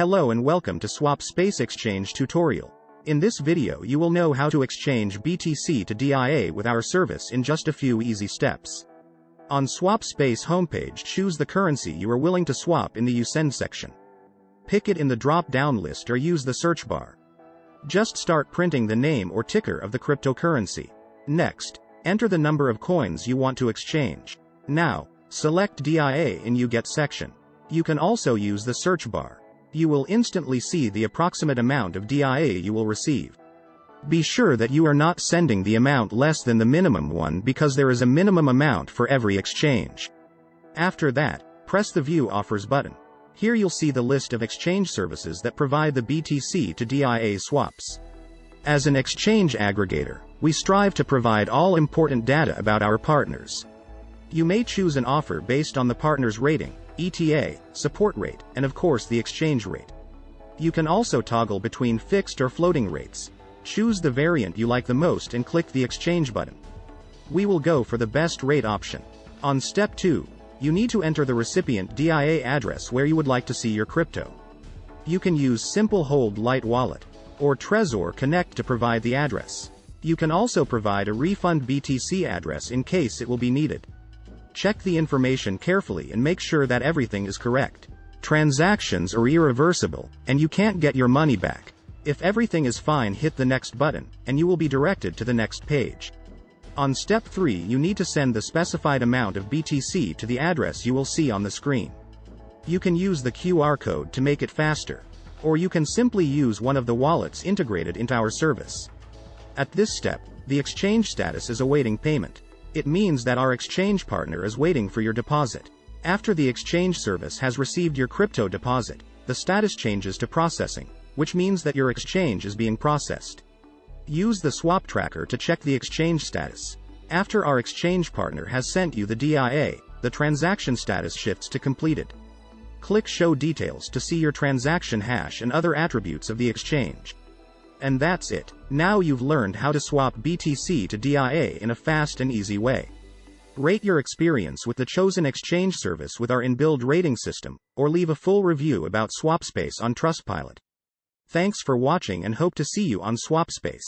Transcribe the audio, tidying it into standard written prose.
Hello and welcome to SwapSpace Exchange tutorial. In this video you will know how to exchange BTC to DIA with our service in just a few easy steps. On SwapSpace homepage, choose the currency you are willing to swap in the You Send section. Pick it in the drop-down list or use the search bar. Just start printing the name or ticker of the cryptocurrency. Next, enter the number of coins you want to exchange. Now, select DIA in You Get section. You can also use the search bar. You will instantly see the approximate amount of DIA you will receive. Be sure that you are not sending the amount less than the minimum one because there is a minimum amount for every exchange. After that, press the View Offers button. Here you'll see the list of exchange services that provide the BTC to DIA swaps. As an exchange aggregator, we strive to provide all important data about our partners. You may choose an offer based on the partner's rating, ETA, support rate, and of course the exchange rate. You can also toggle between fixed or floating rates. Choose the variant you like the most and click the exchange button. We will go for the best rate option. On step 2, you need to enter the recipient DIA address where you would like to see your crypto. You can use Simple Hold Light Wallet or Trezor Connect to provide the address. You can also provide a refund BTC address in case it will be needed. Check the information carefully and make sure that everything is correct. Transactions are irreversible, and you can't get your money back. If everything is fine, hit the next button, and you will be directed to the next page. On step 3, you need to send the specified amount of BTC to the address you will see on the screen. You can use the QR code to make it faster, or you can simply use one of the wallets integrated into our service. At this step, the exchange status is awaiting payment. It means that our exchange partner is waiting for your deposit. After the exchange service has received your crypto deposit, the status changes to processing, which means that your exchange is being processed. Use the swap tracker to check the exchange status. After our exchange partner has sent you the DIA, the transaction status shifts to completed. Click Show Details to see your transaction hash and other attributes of the exchange. And that's it. Now you've learned how to swap BTC to DIA in a fast and easy way. Rate your experience with the chosen exchange service with our inbuilt rating system, or leave a full review about SwapSpace on Trustpilot. Thanks for watching and hope to see you on SwapSpace.